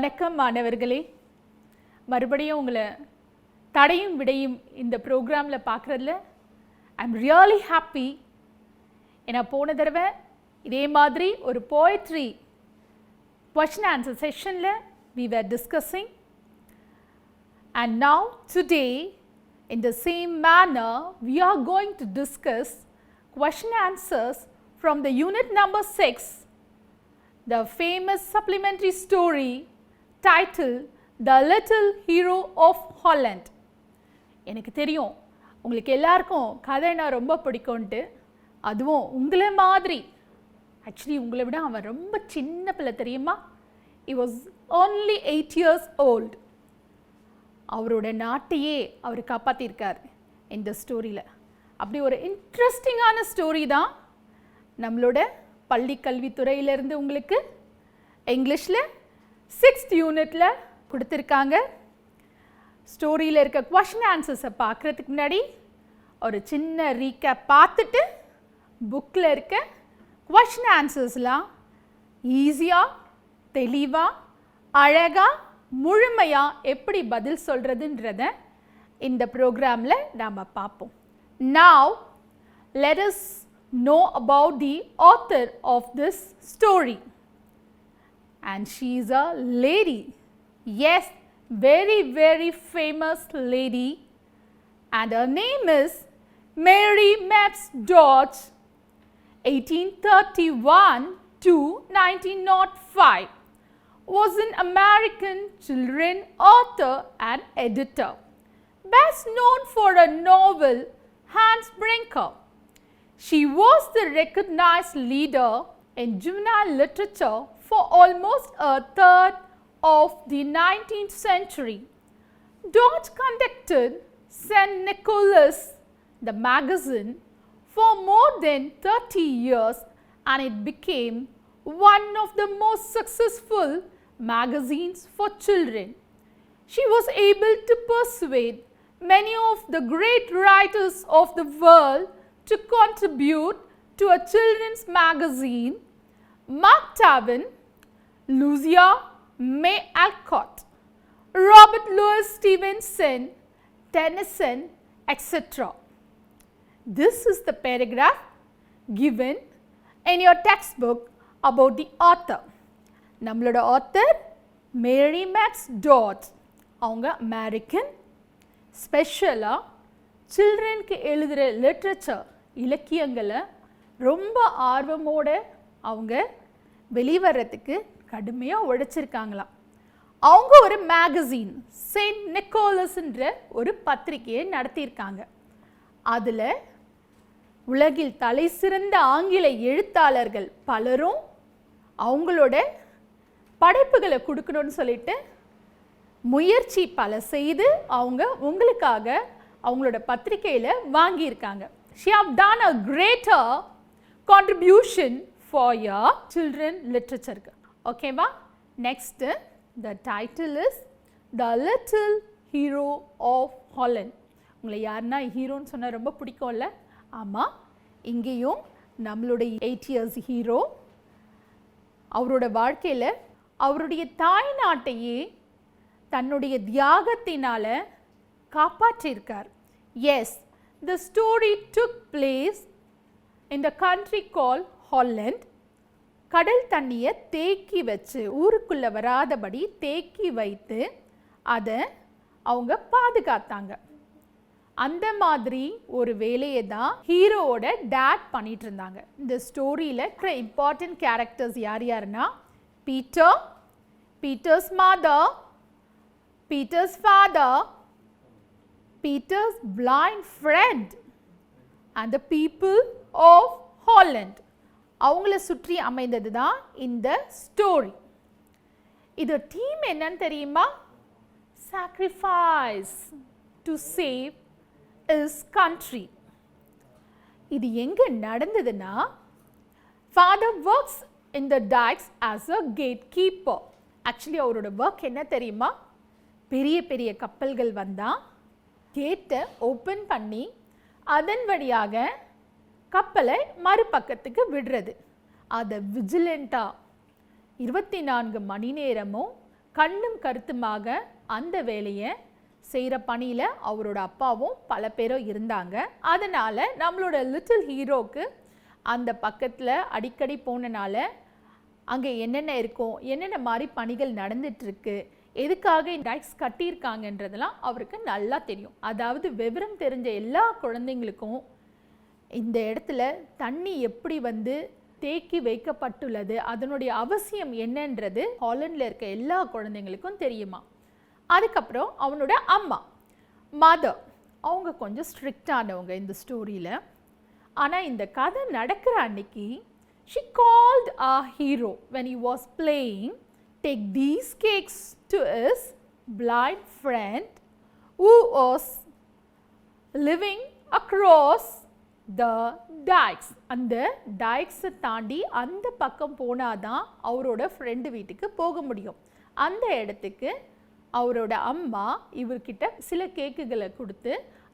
வணக்கம் மாணவர்களே, மறுபடியும் உங்களை தடையும் விடையும் இந்த ப்ரோக்ராமில் பார்க்குறதுல ஐம் ரியலி ஹாப்பி. ஏன்னா போன தடவை இதே மாதிரி ஒரு போயட்ரி question answer செஷனில் we were discussing, and now today in the same manner we are going to discuss question answers from the unit number 6, the famous supplementary story titled The Little Hero of Holland. எனக்கு தெரியும் உங்களுக்கு எல்லாருக்கும் கதைனா ரொம்ப பிடிக்கும்ட்டு, அதுவும் உங்களை மாதிரி. Actually உங்களை விட அவன் ரொம்ப சின்ன பிள்ளை தெரியுமா? he was only 8 years old. அவரோட நாட்டையே அவர் காப்பாற்றிருக்கார் இந்த ஸ்டோரியில். அப்படி ஒரு இன்ட்ரெஸ்டிங்கான ஸ்டோரி தான் நம்மளோட பள்ளி கல்வித்துறையிலேருந்து உங்களுக்கு இங்கிலீஷில் 6th யூனிட்டில் கொடுத்துருக்காங்க. ஸ்டோரியில் இருக்க கொஷின் ஆன்சர்ஸை பார்க்குறதுக்கு முன்னாடி ஒரு சின்ன ரீகேப் பார்த்துட்டு புக்கில் இருக்க கொஷின் ஆன்சர்ஸ்லாம் ஈஸியாக, தெளிவாக, அழகாக, முழுமையாக எப்படி பதில் சொல்கிறதுன்றத இந்த ப்ரோக்ராமில் நாம் பார்ப்போம். Now let us know about the author of this story. And she is a lady. Yes, very famous lady. And her name is Mary Mapes Dodge. 1831 to 1905. Was an American children author and editor. Best known for a novel Hans Brinker. She was the recognized leader in juvenile literature for almost a third of the 19th century. Dodge conducted St. Nicholas, the magazine, for more than 30 years, and it became one of the most successful magazines for children. She was able to persuade many of the great writers of the world to contribute to a children's magazine. Mark Twain, Louisa May Alcott, Robert Louis Stevenson, Tennyson, etc. This is the paragraph given in your textbook about the author. நம்மளோட author Mary Mapes Dodge. அவங்க American. ஸ்பெஷலாக சில்ட்ரனுக்கு எழுதுகிற literature, இலக்கியங்களை ரொம்ப ஆர்வமோடு அவங்க வெளிவரத்துக்கு கடுமையாக உழைச்சிருக்காங்களாம். அவங்க ஒரு மேகசின் செயின்ட் நிக்கோலஸ்ன்ற ஒரு பத்திரிகையை நடத்தியிருக்காங்க. அதில் உலகில் தலை சிறந்த ஆங்கில எழுத்தாளர்கள் பலரும் அவங்களோட படைப்புகளை கொடுக்கணும்னு சொல்லிட்டு முயற்சி பல செய்து அவங்க உங்களுக்காக அவங்களோட பத்திரிகையில் வாங்கியிருக்காங்க. She have done a greater contribution for your children literature. ஓகேவா? Next, the title is The Little Hero of Holland. உங்களை யாருன்னா ஹீரோன்னு சொன்னால் ரொம்ப பிடிக்கும்ல? ஆமாம், இங்கேயும் நம்மளுடைய 8 years ஹீரோ அவரோட வாழ்க்கையில் அவருடைய தாய் நாட்டையே தன்னுடைய தியாகத்தினால காப்பாற்றியிருக்கார். Yes, the story took place in the country called Holland. கடல் தண்ணியை தேக்கி வச்சு, ஊருக்குள்ளே வராதபடி தேக்கி வைத்து அதை அவங்க பாதுகாத்தாங்க. அந்த மாதிரி ஒரு வேலையை தான் ஹீரோவோட டேட் பண்ணிட்டு இருந்தாங்க. இந்த ஸ்டோரியில் இருக்கிற இம்பார்ட்டன்ட் கேரக்டர்ஸ் யார் யாருன்னா, Peter, Peter's mother, Peter's father, Peter's blind friend, and the people of Holland. அவங்கள சுற்றி அமைந்தது தான் இந்த ஸ்டோரி. இது தீம் என்னன்னு தெரியுமா? Sacrifice to save his country. இது எங்க நடந்ததுன்னா, father works in the dikes as a gatekeeper. Actually அவரோட ஒர்க் என்ன தெரியுமா? பெரிய பெரிய கப்பல்கள் வந்தால் கேட்டை ஓப்பன் பண்ணி அதன் வழியாக கப்பலை மறுபக்கத்துக்கு விடுறது. அதை விஜிலண்ட்டாக 24 மணி நேரமும் கண்ணும் கருத்துமாக அந்த வேலையை செய்கிற பணியில் அவரோட அப்பாவும் பல பேரும் இருந்தாங்க. அதனால் நம்மளோட லிட்டில் ஹீரோக்கு அந்த பக்கத்தில் அடிக்கடி போனனால அங்கே என்னென்ன இருக்கும், என்னென்ன மாதிரி பணிகள் நடந்துட்டுருக்கு, எதுக்காக டைக்ஸ் கட்டியிருக்காங்கன்றதெல்லாம் அவருக்கு நல்லா தெரியும். அதாவது விவரம் தெரிஞ்ச எல்லா குழந்தைங்களுக்கும் இந்த இடத்துல தண்ணி எப்படி தேக்கி வைக்கப்பட்டுள்ளது, அதனுடைய அவசியம் என்னன்றது ஹாலண்டில் இருக்க எல்லா குழந்தைங்களுக்கும் தெரியுமா. அதுக்கப்புறம் அவனோட அம்மா மதர், அவங்க கொஞ்சம் ஸ்ட்ரிக்டானவங்க இந்த ஸ்டோரியில். ஆனால் இந்த கதை நடக்கிற அன்னைக்கு she called our hero when he was playing, take these cakes to his blind friend who was living across the dikes. அந்த டைக்ஸை தாண்டி அந்த பக்கம் போனாதான் அவரோட ஃப்ரெண்டு வீட்டுக்கு போக முடியும். அந்த இடத்துக்கு அவரோட அம்மா இவர்கிட்ட சில கேக்குகளை கொடுத்து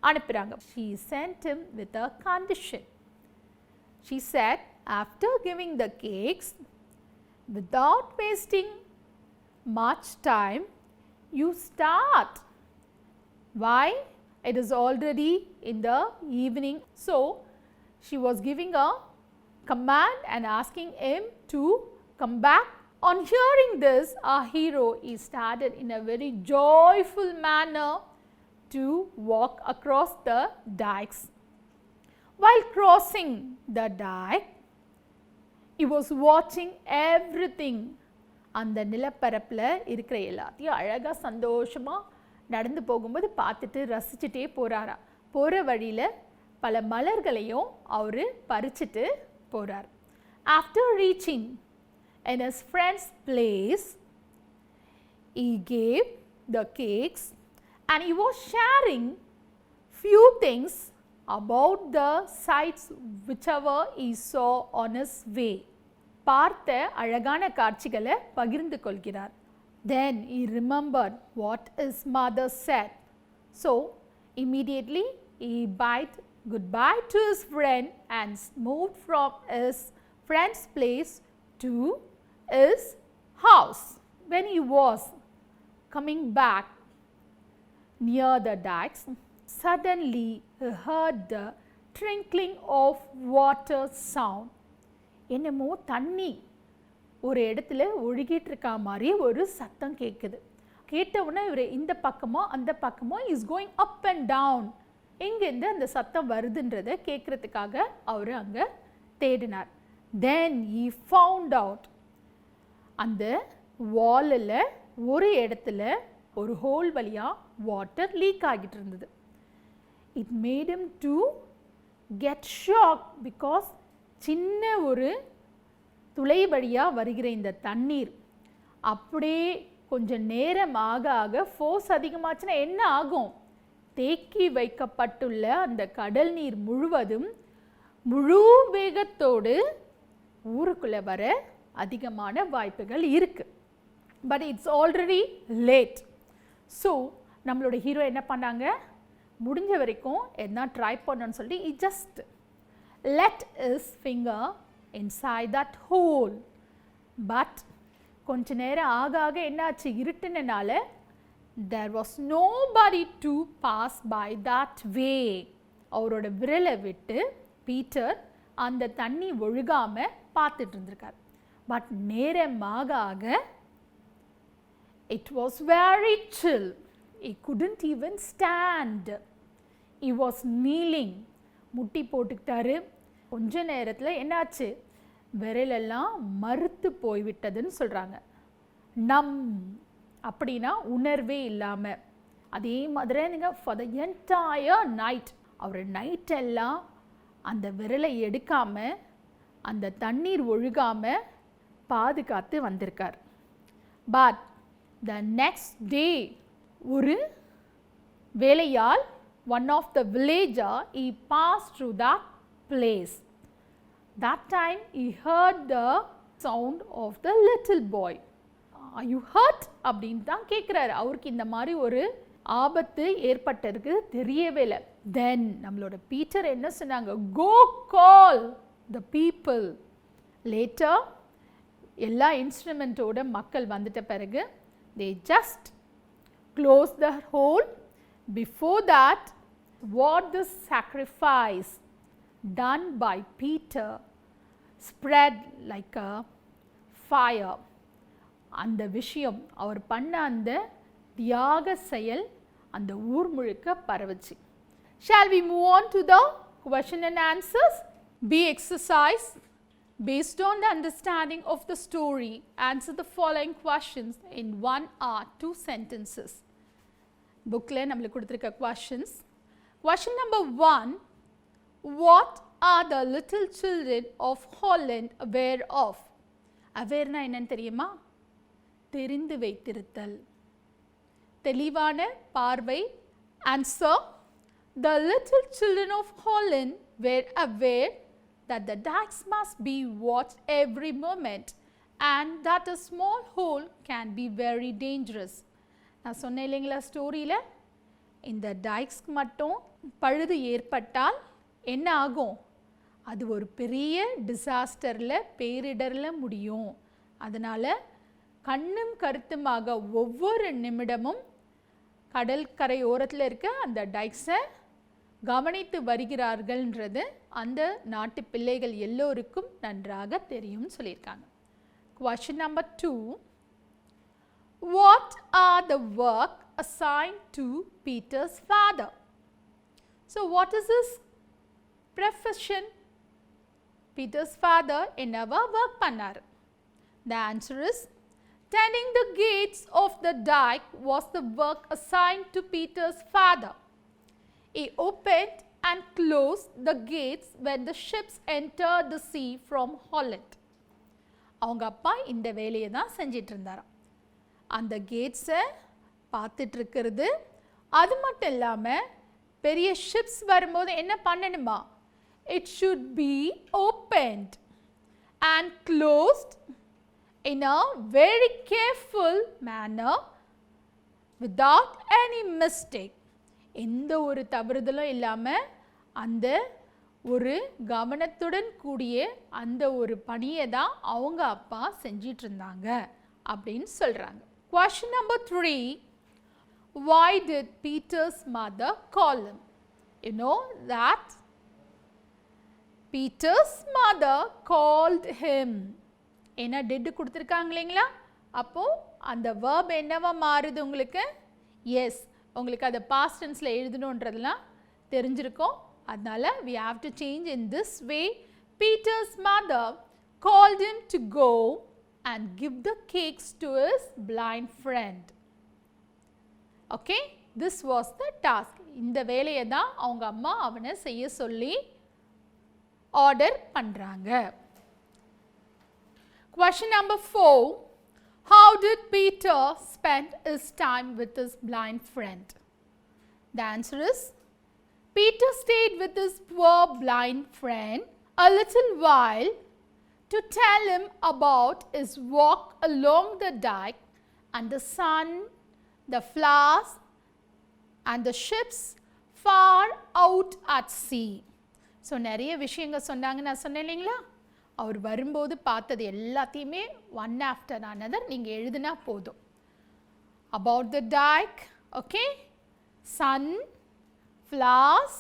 அனுப்புகிறாங்க. She sent him with a condition. She said, after giving the cakes, without wasting much time, you start. Why? It is already in the evening. So she was giving a command and asking him to come back. On hearing this, our hero, he started in a very joyful manner to walk across the dikes. While crossing the dike, he was watching everything. அந்த நிலப்பரப்பில் இருக்கிற எல்லாத்தையும் அழகாக சந்தோஷமாக நடந்து போகும்போது பார்த்துட்டு ரசிச்சுட்டே போகிறாரா. போகிற வழியில் பல மலர்களையும் அவர் பறிச்சுட்டு போகிறார். After reaching in his friend's place, he gave the cakes and he was sharing few things about the sights whichever he saw on his way. பார்த்த அழகான காட்சிகளை பகிர்ந்து கொள்கிறார். Then he remembered what his mother said. So immediately he bade goodbye to his friend and moved from his friend's place to his house. When he was coming back near the dikes, suddenly he heard the trickling of water sound. என்னமோ தண்ணி ஒரு இடத்துல ஒழுகிட்டு இருக்கா மாதிரி ஒரு சத்தம் கேட்குது. கேட்டவுடனே இவர் இந்த பக்கமோ அந்த பக்கமோ is going up and down, எங்கேருந்து அந்த சத்தம் வருதுன்றதை கேட்குறதுக்காக அவர் அங்கே தேடினார். தென் he found out, அந்த வாலில் ஒரு இடத்துல ஒரு ஹோல் வழியாக வாட்டர் லீக் ஆகிட்டு இருந்தது. It made him to get shocked because சின்ன ஒரு துளை வழியாக வருகிற இந்த தண்ணீர் அப்படியே கொஞ்சம் நேரம் ஆக ஆக ஃபோர்ஸ் அதிகமாச்சுன்னா என்ன ஆகும், தேக்கி வைக்கப்பட்டுள்ள அந்த கடல் நீர் முழுவதும் முழு வேகத்தோடு ஊருக்குள்ளே வர அதிகமான வாய்ப்புகள் இருக்குது. But it's already late. So நம்மளோட ஹீரோ என்ன பண்ணாங்க, முடிஞ்ச வரைக்கும் என்ன ட்ரை பண்ணணும்னு சொல்லி he just let his finger inside that hole. But கொஞ்ச நேரம் ஆக ஆக என்னாச்சு, இருட்டுனால there was nobody to pass by that way. அவரோட விரலை விட்டு பீட்டர் அந்த தண்ணி ஒழுகாமல் பார்த்துட்டு இருந்திருக்கார். பட் நேரமாக ஆக it was very chill. He couldn't even stand. He was kneeling. முட்டி போட்டுக்கிட்டாரு. கொஞ்ச நேரத்தில் என்னாச்சு, விரலெல்லாம் மறுத்து போய்விட்டதுன்னு சொல்கிறாங்க. நம் அப்படின்னா உணர்வே இல்லாமல். அதே மாதிரி நீங்கள் ஃபார் த என்டையர் நைட் அவர் நைட்டெல்லாம் அந்த விரலை எடுக்காமல் அந்த தண்ணீர் ஒழுகாமல் பாதுகாத்து வந்திருக்கார். பட் த நெக்ஸ்ட் டே ஒரு வேலையால் one of the villager he passed through that place. That time he heard the sound of the little boy. Are you hurt? அப்படின்னு தான் கேட்குறாரு. அவருக்கு இந்த மாதிரி ஒரு ஆபத்து ஏற்பட்டிருக்கு தெரியவே இல்லை. தென் நம்மளோட பீட்டர் என்ன சொன்னாங்க, go call the people. Later எல்லா இன்ஸ்ட்ருமெண்ட்டோட மக்கள் வந்துட்ட பிறகு they just close the hole. Before that, what the sacrifice done by Peter spread like a fire. அந்த விஷயம் அவர் பண்ண அந்த தியாக செயல் அந்த ஊர் முழுக்க பரவுச்சு. Shall we move on to the question and answers? Be exercise. Based on the understanding of the story, answer the following questions in 1 or 2 sentences. Bookல நம்மளுக்கு கொடுத்திருக்க questions. Question number 1. What are the little children of Holland aware of? Awareனா என்னன்னு தெரியுமா? தெரிந்து வைத்திருத்தல், தெளிவான பார்வை. Answer. The little children of Holland were aware that the dikes must be watched every moment and that a small hole can be very dangerous. நான் சொன்னேன் இல்லைங்களா ஸ்டோரியில், இந்த டைக்ஸ்க்கு மட்டும் பழுது ஏற்பட்டால் என்ன ஆகும்? அது ஒரு பெரிய டிசாஸ்டரில், பேரிடரில் முடியும். அதனால் கண்ணும் கருத்துமாக ஒவ்வொரு நிமிடமும் கடற்கரை ஓரத்தில் இருக்க அந்த டைக்ஸை கவனித்து வருகிறார்கள்ன்றது அந்த நாட்டு பிள்ளைகள் எல்லோருக்கும் நன்றாக தெரியும் சொல்லியிருக்காங்க. Question number 2. What are the work assigned to Peter's father? So what is his profession? Peter's father என்னவா work பண்ணார்? The answer is tending the gates of the dike was the work assigned to Peter's father. He opened and closed the gates when the ships entered the sea from Holland. அவங்க அப்பா இந்த வேலையை தான் செஞ்சிட்டு இருந்தாராம். அந்த கேட்ஸை பார்த்துட்டு இருக்கிறது, அது மட்டும் இல்லாமல் பெரிய ஷிப்ஸ் வரும்போது என்ன பண்ணணுமா? It should be opened and closed in a very careful manner without any mistake. எந்த ஒரு தவறுதலும் இல்லாமல் அந்த ஒரு கவனத்துடன் கூடிய அந்த ஒரு பணியை தான் அவங்க அப்பா செஞ்சிட்டு இருந்தாங்க அப்படின்னு சொல்கிறாங்க. Question number 3. Why did Peter's mother call him? You know that Peter's mother called him. என்ன did கொடுத்துருக்காங்க இல்லைங்களா? அப்போது அந்த verb என்னவா மாறுது உங்களுக்கு? எஸ், உங்களுக்கு அதை past tenseல எழுதணுன்றதெல்லாம் தெரிஞ்சிருக்கும். அதனால we have to change in this way. Peter's mother called him to go and give the cakes to his blind friend. Okay, this was the task. இந்த வேலையை தான் அவங்க அம்மா அவனை செய்ய சொல்லி ஆர்டர் பண்ணுறாங்க. Question number 4. How did Peter spend his time with his blind friend? The answer is Peter stayed with his poor blind friend a little while to tell him about his walk along the dike and the sun, the flowers and the ships far out at sea. So நிறைய விஷயங்கள் சொன்னாங்க. நான் சொன்னேன் இல்லைங்களா, அவர் வரும்போது பார்த்தது எல்லாத்தையுமே one after another நீங்கள் எழுதுனா போதும். About the dike, okay, sun, flowers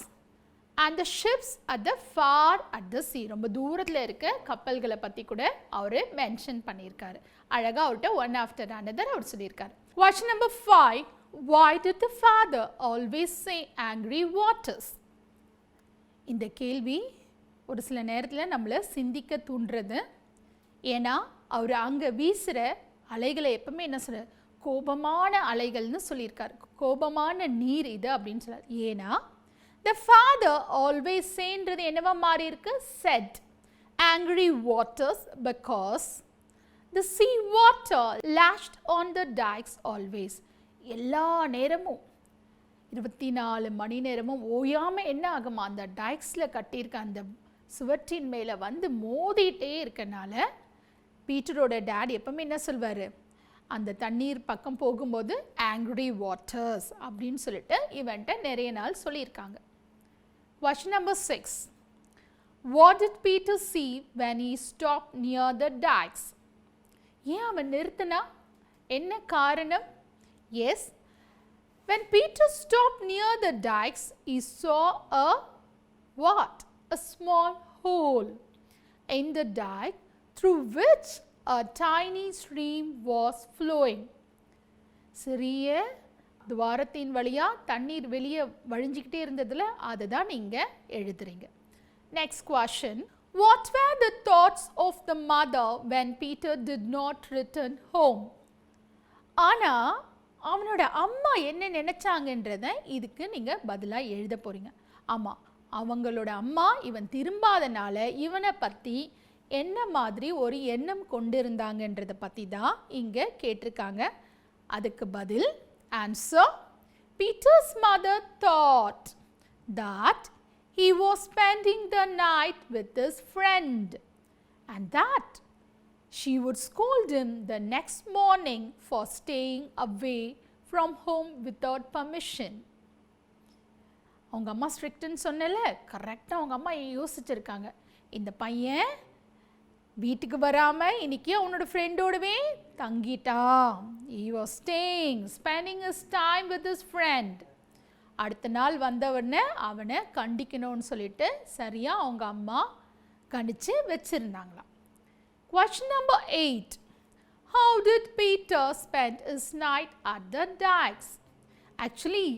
and the ships at the far at the sea, ரொம்ப தூரத்தில் இருக்க கப்பல்களை பற்றி கூட அவர் மென்ஷன் பண்ணியிருக்காரு. அழகாக அவர்கிட்ட ஒன் ஆஃப்டர் அனதர் அவர் சொல்லியிருக்காரு. Question number 5. Why did the father always say angry waters? இந்த கேள்வி ஒரு சில நேரத்தில் நம்மளை சிந்திக்க தூண்டுறது. ஏன்னா அவர் அங்கே வீசுகிற அலைகளை எப்பவுமே என்ன சொல்ற, கோபமான அலைகள்னு சொல்லியிருக்காரு. கோபமான நீர் இது அப்படின்னு சொல்றாரு. ஏன்னா the father always sayன்றது என்னவா மாறி இருக்கு? said angry waters because the sea water lashed on the dikes always. எல்லா நேரமும் 24 மணி நேரமும் ஓயாமல் என்ன ஆகுமா, அந்த டைக்ஸில் கட்டியிருக்க அந்த சுவற்றின் மேலே வந்து மோதிட்டே இருக்கனால பீட்டரோட டேட் எப்பவுமே என்ன சொல்வார், அந்த தண்ணீர் பக்கம் போகும்போது ஆங்க்ரி வாட்டர்ஸ் அப்படின்னு சொல்லிட்டு இவன்ட்ட நிறைய நாள் சொல்லியிருக்காங்க. Question number 6. What did Peter see when he stopped near the dikes? ஏன் அவன் நிறுத்தினா? என்ன காரணம்? Yes, when Peter stopped near the dikes, he saw a what? A small hole in the dike through which a tiny stream was flowing. சிறிய துவாரத்தின் வழியா தண்ணீர் வெளியே வழிஞ்சிக்கிட்டே இருந்ததுல அதுதான் நீங்க எழுதுறீங்க. Next question. What were the thoughts of the mother when Peter did not return home? ஆனா அவனோட அம்மா என்ன நினைச்சாங்கன்றத இதுக்கு நீங்க பதிலா எழுத போறீங்க. ஆமா, அவங்களோட அம்மா இவன் திரும்பாதனால இவனை பத்தி என்ன மாதிரி ஒரு எண்ணம் கொண்டிருந்தாங்கன்றத பத்தி தான் இங்க கேட்டிருக்காங்க. அதுக்கு பதில் answer. Peter's mother thought that he was spending the night with his friend and that she would scold him the next morning for staying away from home without permission. அவங்க அம்மா ஸ்ட்ரிக்ட்னு சொன்னல, கரெக்டாக அவங்க அம்மா யோசிச்சிருக்காங்க. இந்த பையன் வீட்டுக்கு வராமல் இன்னைக்கு அவனோட ஃப்ரெண்டோடவே தங்கிட்டான். He was staying, spending his time with his friend. அடுத்த நாள் வந்தவொடனே அவனை கண்டிக்கணும்னு சொல்லிட்டு சரியாக அவங்க அம்மா கண்டித்து வச்சுருந்தாங்களாம். Question number 8. How did Peter spend his night at the dikes? Actually,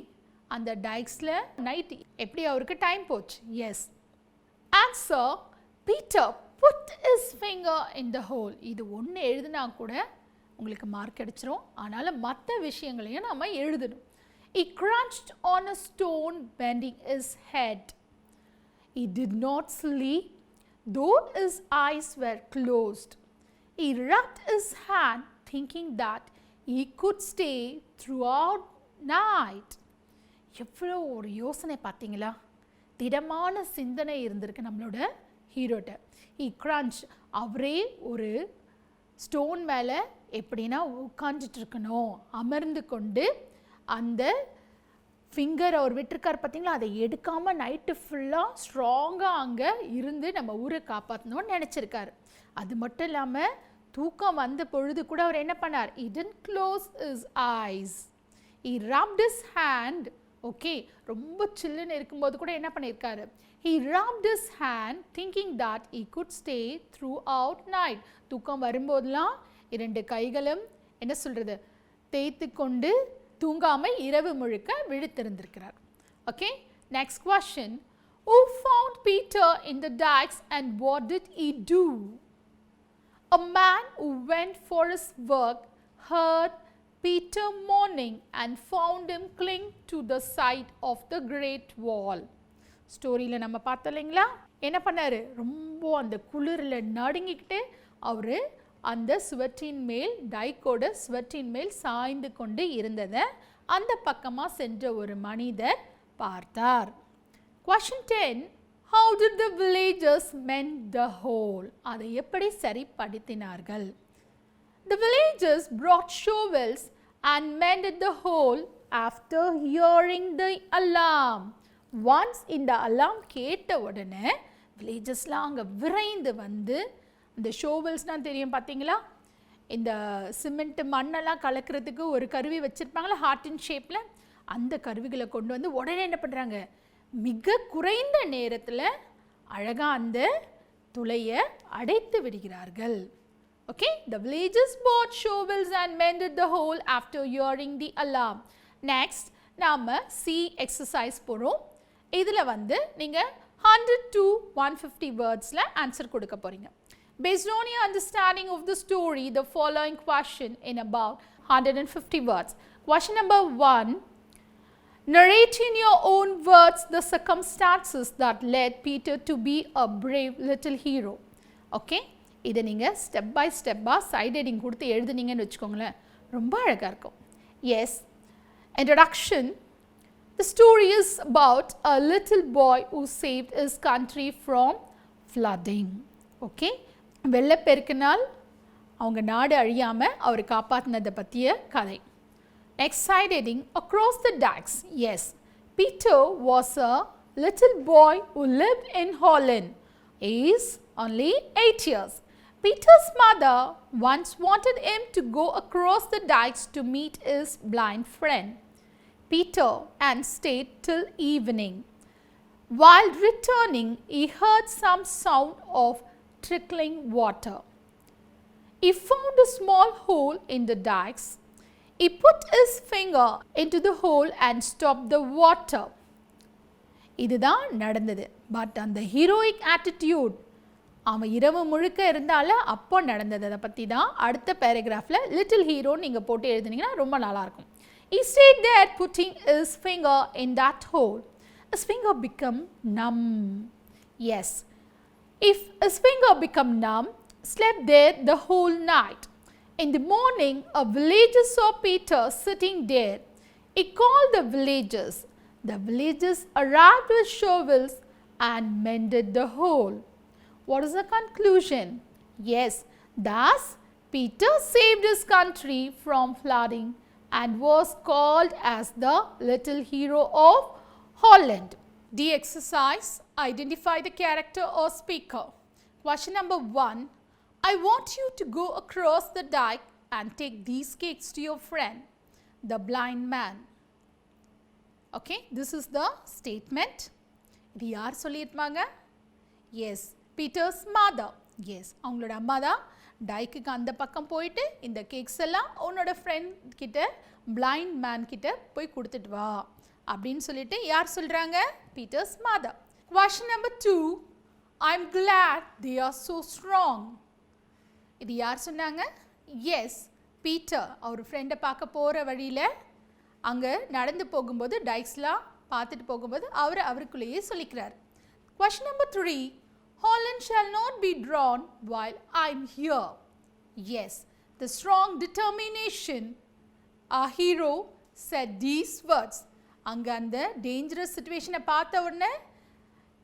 அந்த டைக்ஸில் நைட் எப்படி அவருக்கு டைம் போச்சு? Yes. Answer. Peter put his finger in the hole. இது ஒன்று எழுதுனா கூட உங்களுக்கு மார்க் கிடைச்சிரும். ஆனாலும் மற்ற விஷயங்களையும் நம்ம எழுதணும். He crouched on a stone, bending his head. He did not sleep, though his eyes were closed. He rubbed his hand, thinking that he could stay throughout night. எவ்வளோ ஒரு யோசனை பார்த்தீங்களா? திடமான சிந்தனை இருந்திருக்கு நம்மளோட ஹீரோட்ட. He crunched. அவரே ஒரு ஸ்டோன் மேலே எப்படின்னா உட்காந்துட்டு இருக்கணும், அமர்ந்து கொண்டு அந்த ஃபிங்கர் அவர் விட்டுருக்கார் பார்த்தீங்களா, அதை எடுக்காமல் நைட்டு ஃபுல்லாக ஸ்ட்ராங்காக அங்கே இருந்து நம்ம ஊரை காப்பாற்றணும்னு நினச்சிருக்காரு. அது மட்டும் இல்லாமல் தூக்கம் வந்த பொழுது கூட அவர் என்ன பண்ணார்? He didn't close his eyes. He rubbed his hand. Okay, ரொம்ப சில்லுன்னு இருக்கும்போது கூட என்ன பண்ணியிருக்காரு? He rubbed his hand thinking that he could stay throughout night. தூக்கம் வரும்போதெல்லாம் இரண்டு கைகளும் என்ன சொல்கிறது தேய்த்து கொண்டு தூங்காமல் இரவு முழுக்க விழித்திருந்திருக்கிறார். Okay, next question. Who found Peter in the dikes and what did he do? A man who went for his work heard Peter mourning and found him cling to the side of the great wall. ஸ்டோரியில் நம்ம பார்த்தோம் இல்லைங்களா, என்ன பண்ணார்? ரொம்ப அந்த குளிரில் நடுங்கிக்கிட்டு அவர் அந்த சுவற்றின் மேல், டைக்கோட சுவற்றின் மேல் சாய்ந்து கொண்டு இருந்ததை அந்த பக்கமாக சென்ற ஒரு மனிதர் பார்த்தார். Question 10. How did the villagers mend the hole? அதை எப்படி சரிப்படுத்தினார்கள்? The villagers brought shovels and mended the hole after hearing the alarm. Once இந்த அலாம் கேட்ட உடனே வில்லேஜஸ்லாம் அங்கே விரைந்து வந்து இந்த ஷோவல்ஸ்னால் தெரியும் பார்த்தீங்களா, இந்த சிமெண்ட் மண்ணெல்லாம் கலக்கிறதுக்கு ஒரு கருவி வச்சுருப்பாங்களா ஹார்ட்டின் ஷேப்பில், அந்த கருவிகளை கொண்டு வந்து உடனே என்ன பண்ணுறாங்க? மிக குறைந்த நேரத்தில் அழகாக அந்த துளையை அடைத்து விடுகிறார்கள். Okay, the villagers bought shovels and mended the hole after hearing the alarm. Next, நாம C exercise போறோம். இதில் வந்து நீங்கள் 100 to 150 wordsல ஆன்சர் கொடுக்க போறீங்க. Based on your understanding of the story, the following question in about 150 words. Question number 1. Narrate in your own words the circumstances that led Peter to be a brave little hero. Okay? இதை நீங்கள் step by ஸ்டெப்பாக side heading கொடுத்து எழுதுனீங்கன்னு வச்சுக்கோங்களேன், ரொம்ப அழகாக இருக்கும். Yes, introduction. The story is about a little boy who saved his country from flooding. Okay? வெள்ளப்பெருக்கினால் அவங்க நாடு அழியாமல் அவர் காப்பாற்றினதை பற்றிய கதை. Next side heading, across the dikes. Yes, Peter was a little boy who lived in Holland. He is only 8 years. Peter's mother once wanted him to go across the dikes to meet his blind friend. Peter and stayed till evening. While returning, he heard some sound of trickling water. He found a small hole in the dikes. He put his finger into the hole and stopped the water. இதுதான் நடந்தது. But அந்த heroic attitude அவன் இரவு முழுக்க இருந்தால அப்போ நடந்தது. அதை பற்றி தான் அடுத்த பேராகிராஃபில் லிட்டில் ஹீரோன்னு நீங்கள் போட்டு எழுதுனீங்கன்னா ரொம்ப நல்லாயிருக்கும். He stayed there putting his finger in that hole. His finger became numb. Yes, if his finger became numb, slept there the whole night. In the morning, a villager saw Peter sitting there. He called the villagers. The villagers arrived with shovels and mended the hole. What is the conclusion? Yes, thus Peter saved his country from flooding and was called as the little hero of Holland. The exercise, identify the character or speaker. Question number 1. I want you to go across the dike and take these cakes to your friend, the blind man. Okay, this is the statement. இது யார் சொல்லியிருப்பாங்க? Yes, Peter's mother. Yes, அவங்களோட அம்மா தான் டைக்குக்கு அந்த பக்கம் போயிட்டு இந்த கேக்ஸ் எல்லாம் உன்னோட ஃப்ரெண்ட் கிட்ட பிளைண்ட் மேன் கிட்ட போய் கொடுத்துட்டு வா அப்படின்னு சொல்லிட்டு யார் சொல்கிறாங்க? Peter's mother. Question number 2. I'm glad they are so strong. இது யார் சொன்னாங்க? எஸ், பீட்டர் அவர் ஃப்ரெண்டை பார்க்க போகிற வழியில் அங்கே நடந்து போகும்போது டைக்ஸ்லாம் பார்த்துட்டு போகும்போது அவருக்குள்ளேயே சொல்லிக்கிறார். Question number 3. Holland shall not be drawn while I'm here. Yes, the strong determination. Our hero said these words. அங்கே அந்த டேஞ்சரஸ் சிச்சுவேஷனை பார்த்த உடனே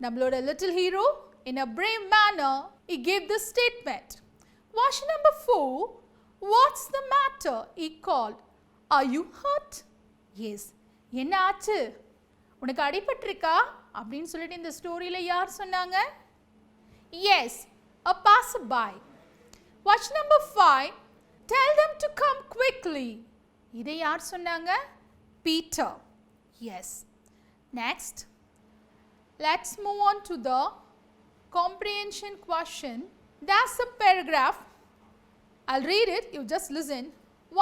நம்மளோட little hero in a brave manner he gave this statement. Question number 4. What's the matter? He called. Are you hurt? Yes. என்ன ஆச்சு? உனக்கு அடிபட்டிருக்கா அப்படின்னு சொல்லிட்டு இந்த ஸ்டோரியில் யார் சொன்னாங்க? Yes, a passerby. Question number 5. Tell them to come quickly. இதை யார் சொன்னாங்க? Peter. Yes. Next, let's move on to the comprehension question. That's a paragraph. I'll read it, you just listen.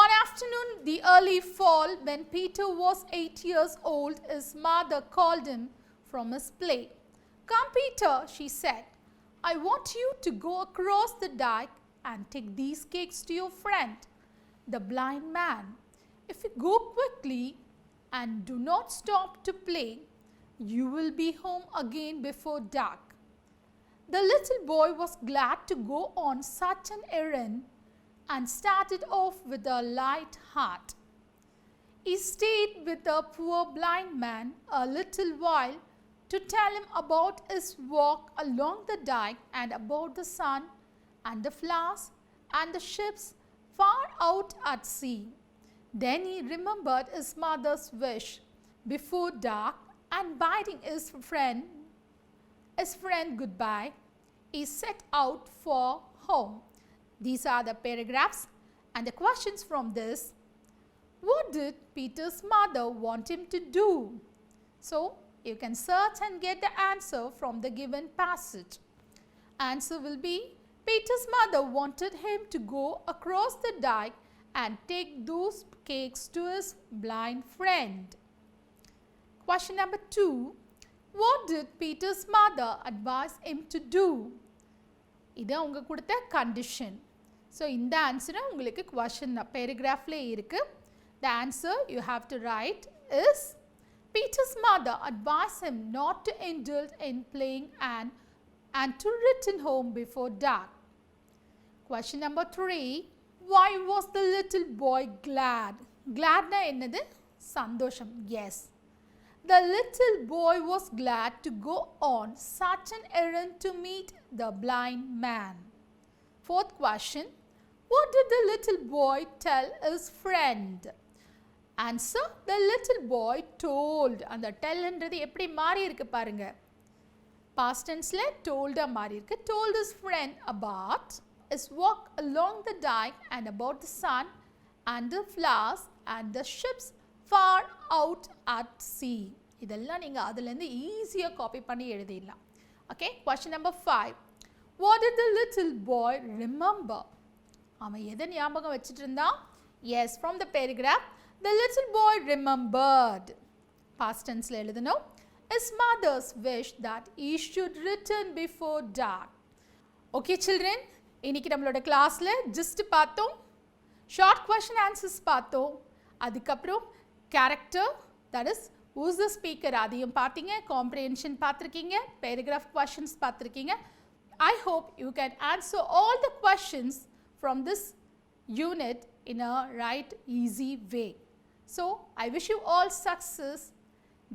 One afternoon, the early fall, when Peter was 8 years old, his mother called him from his play. Come, Peter, she said. I want you to go across the dike and take these cakes to your friend, the blind man. If you go quickly and do not stop to play, you will be home again before dark. The little boy was glad to go on such an errand and started off with a light heart. He stayed with the poor blind man a little while to tell him about his walk along the dike and about the sun and the flowers and the ships far out at sea. Then he remembered his mother's wish before dark, and bidding his friend goodbye, he set out for home. These are the paragraphs and the questions from this. What did Peter's mother want him to do? So, you can search and get the answer from the given passage. Answer will be, Peter's mother wanted him to go across the dike and take those cakes to his blind friend. Question number 2. What did Peter's mother advise him to do? இது அவங்க கொடுத்த condition. So இந்த ஆன்சரை உங்களுக்கு question பேராகிராஃப்லேயே இருக்குது. The answer you have to write is, Peter's mother advised him not to indulge in playing and to return home before dark. Question number 3. Why was the little boy glad? Gladna என்னது? சந்தோஷம். Yes. The little boy was glad to go on such an errand to meet the blind man. Fourth question. What did the little boy tell his friend? Answer. The little boy told. அந்த tell என்றது எப்படி மாறி இருக்கு பாருங்க. Past tenseல told மாறி இருக்கு. Told his friend about is walk along the dike and about the sun and the flowers and the ships far out at sea. இதெல்லாம் நீங்கள் அதுலேருந்து ஈஸியாக காப்பி பண்ணி எழுதிடலாம். Okay, question number 5. What did the little boy remember? அவன் எதை ஞாபகம் வச்சுட்டு இருந்தான்? Yes, from the paragraph, the little boy remembered. Past tenseல எழுதணும். His mother's wish that he should return before dark. Okay children, இன்னைக்கு நம்மளோட கிளாஸில் ஜஸ்ட் பார்த்தோம், ஷார்ட் கொஸ்டின் ஆன்சர்ஸ் பார்த்தோம், அதுக்கப்புறம் character, that is who's the speaker அதையும் பார்த்தீங்க, காம்ப்ரிஹென்ஷன் பார்த்துருக்கீங்க, பேராகிராஃப் கொஸ்டின்ஸ் பார்த்துருக்கீங்க. I hope you can answer all the questions from this unit in a right, easy way. So, I wish you all success.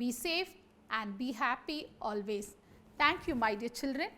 Be safe and be happy always. Thank you, my dear children.